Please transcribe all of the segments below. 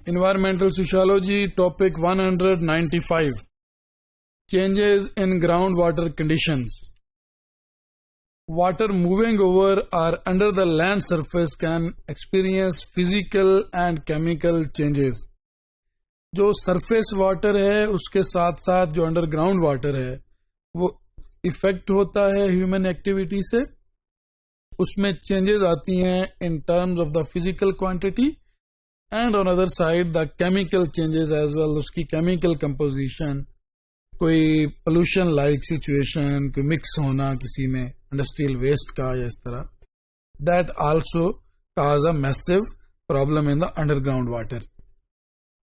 Environmental Sociology, topic 195. Changes in groundwater conditions. Water moving over or under the land surface can experience physical and chemical changes. جو surface water ہے اس کے ساتھ ساتھ جو under ground water ہے وہ effect ہوتا ہے ہیومن ایکٹیویٹی سے. اس میں چینجز آتی ہیں in terms of the physical quantity and on other side the chemical changes as well. اس کی کیمیکل کمپوزیشن, کوئی پولوشن لائک سچویشن, کوئی مکس ہونا کسی میں انڈسٹریل ویسٹ کا یا اس طرح, دیٹ آلسو کاز اے میسو problem in the underground water.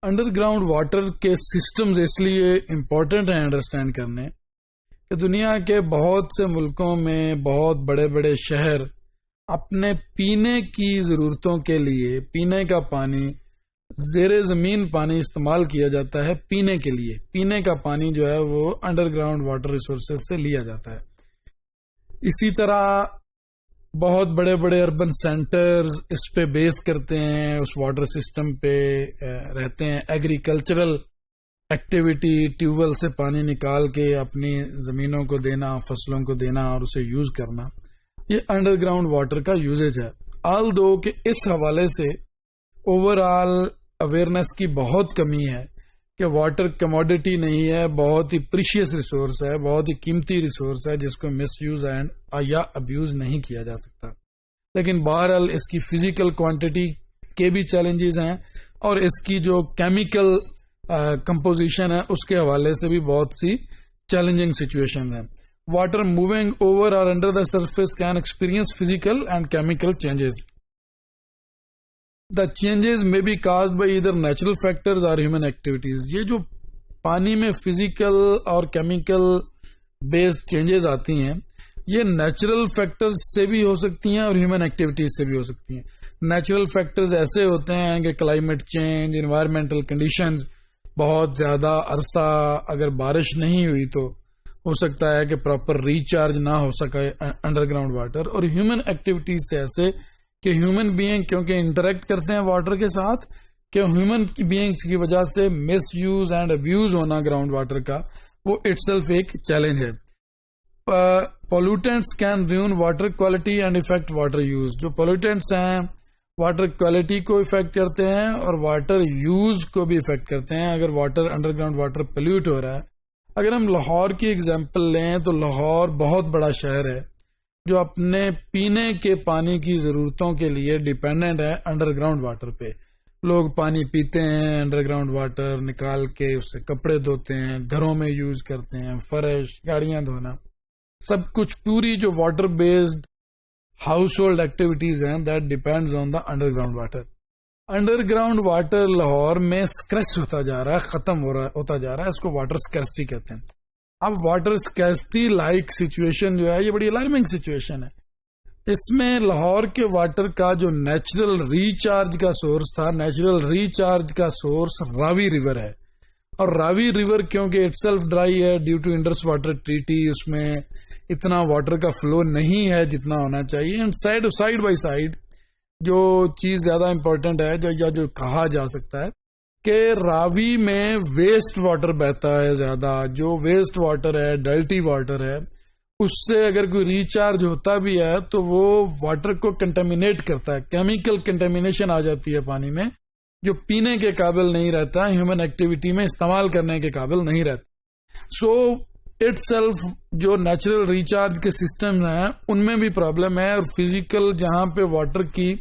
Underground water کے سسٹمز اس لیے امپورٹنٹ ہیں انڈرسٹینڈ کرنے کہ دنیا کے بہت سے ملکوں میں بہت بڑے بڑے شہر اپنے پینے کی ضرورتوں کے لیے پینے کا پانی, زیر زمین پانی استعمال کیا جاتا ہے پینے کے لیے. پینے کا پانی جو ہے وہ انڈر گراؤنڈ واٹر ریسورسز سے لیا جاتا ہے. اسی طرح بہت بڑے بڑے اربن سینٹرز اس پہ بیس کرتے ہیں, اس واٹر سسٹم پہ رہتے ہیں. ایگریکلچرل ایکٹیویٹی, ٹیوب ویل سے پانی نکال کے اپنی زمینوں کو دینا, فصلوں کو دینا اور اسے یوز کرنا, یہ انڈر گراؤنڈ واٹر کا یوزیج ہے. آل دو کہ اس حوالے سے اوور آل اویئرنیس کی بہت کمی ہے کہ واٹر کموڈٹی نہیں ہے, بہت ہی پریشیس ریسورس ہے, بہت ہی قیمتی ریسورس ہے جس کو مس یوز اینڈ یا ابیوز نہیں کیا جا سکتا. لیکن بہرحال اس کی فزیکل کوانٹٹی کے بھی چیلنجز ہیں اور اس کی جو کیمیکل کمپوزیشن ہے اس کے حوالے سے بھی بہت سی چیلنجنگ سچویشن ہیں. واٹر موونگ اوور اور under the surface can experience physical and chemical changes. The changes may be caused by either natural factors or human activities. یہ جو پانی میں فزیکل اور کیمیکل بیسڈ چینجز آتی ہیں یہ نیچرل فیکٹرز سے بھی ہو سکتی ہیں اور ہیومن ایکٹیویٹیز سے بھی ہو سکتی ہیں. نیچرل فیکٹرز ایسے ہوتے ہیں کہ کلائمیٹ چینج, انوائرمنٹل کنڈیشنز, بہت زیادہ عرصہ اگر بارش نہیں ہوئی تو ہو سکتا ہے کہ پراپر ریچارج نہ ہو سکے انڈر گراؤنڈ واٹر. اور ہیومن ایکٹیویٹیز سے ایسے کہ ہیومن بینگ کیونکہ انٹریکٹ کرتے ہیں واٹر کے ساتھ, کہ ہیومن بینگس کی وجہ سے مس یوز اینڈ ابیوز ہونا گراؤنڈ واٹر کا وہ اٹ سیلف ایک چیلنج ہے. Pollutants can ruin water quality and affect water use. جو پولوٹینٹس ہیں واٹر کوالٹی کو افیکٹ کرتے ہیں اور واٹر یوز کو بھی افیکٹ کرتے ہیں. اگر water underground water pollute ہو رہا ہے, اگر ہم لاہور کی ایگزامپل لیں تو لاہور بہت بڑا شہر ہے جو اپنے پینے کے پانی کی ضرورتوں کے لیے ڈیپینڈنٹ ہے انڈر گراؤنڈ واٹر پہ. لوگ پانی پیتے ہیں انڈر گراؤنڈ واٹر نکال کے, اس سے کپڑے دھوتے ہیں, گھروں میں یوز کرتے ہیں, فرش, گاڑیاں دھونا, سب کچھ پوری جو water based household activities ہیں that depends on the underground water. Underground water Lahore میں اسکریس ہوتا جا رہا ہے, ختم ہوتا جا رہا ہے. اس کو واٹر اسکیرسٹی کہتے ہیں. اب واٹر اسکیرسٹی لائک سچویشن جو ہے یہ بڑی الارمنگ سچویشن ہے. اس میں لاہور کے واٹر کا جو نیچرل ریچارج کا سورس تھا, نیچرل ریچارج کا سورس راوی ریور ہے. اور راوی ریور کیونکہ اٹ سیلف ڈرائی ہے due to Indus water treaty, اس میں اتنا واٹر کا فلو نہیں ہے جتنا ہونا چاہیے. اینڈ سائڈ بائی سائڈ جو چیز زیادہ امپورٹنٹ ہے جو کہا جا سکتا ہے کہ راوی میں ویسٹ واٹر بہتا ہے زیادہ. جو ویسٹ واٹر ہے, ڈلٹی واٹر ہے, اس سے اگر کوئی ریچارج ہوتا بھی ہے تو وہ واٹر کو کنٹامینیٹ کرتا ہے. کیمیکل کنٹامینیشن آ جاتی ہے پانی میں جو پینے کے قابل نہیں رہتا, ہیومن ایکٹیویٹی میں استعمال کرنے کے قابل نہیں رہتا. سو اٹ سیلف جو نیچرل ریچارج کے سسٹم ہیں ان میں بھی پرابلم ہے. اور فزیکل جہاں پہ واٹر کی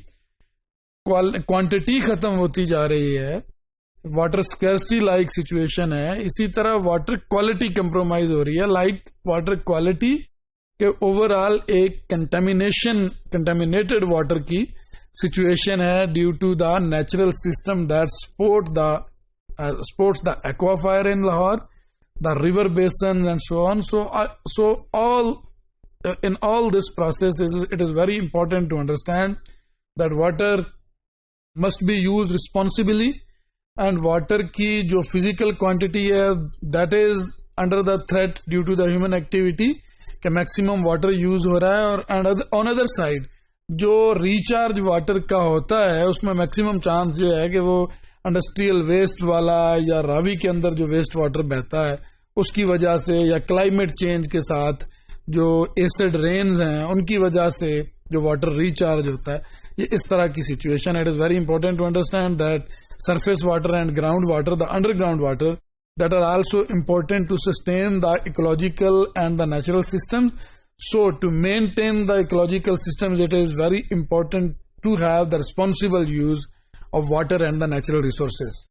کوانٹٹی ختم ہوتی جا رہی ہے, واٹر اسکیرسٹی لائک سچویشن ہے, اسی طرح واٹر کوالٹی کمپرومائز ہو رہی ہے. Like water quality overall آل ایک کنٹامینیٹڈ واٹر کی سچویشن ہے due to the natural system that supports the aquifer in Lahore, the river basin and so on. So in all this process it is very important to understand that water must be used responsibly. And water کی جو physical quantity ہے that is under the threat due to the human activity کہ maximum water use ہو رہا ہے. اور on other side جو recharge water کا ہوتا ہے اس میں میکسیمم چانس یہ ہے کہ وہ انڈسٹریل ویسٹ والا یا راوی کے اندر جو ویسٹ واٹر بہتا ہے اس کی وجہ سے، یا کلائمیٹ چینج کے ساتھ جو ایسڈ رینز ہیں ان کی وجہ سے جو واٹر ریچارج ہوتا ہے، یہ اس طرح کی situation. It is very important to understand that surface water and ground water, the underground water, that are also important to sustain the ecological and the natural systems. So to maintain the ecological systems, it is very important to have the responsible use of water and the natural resources.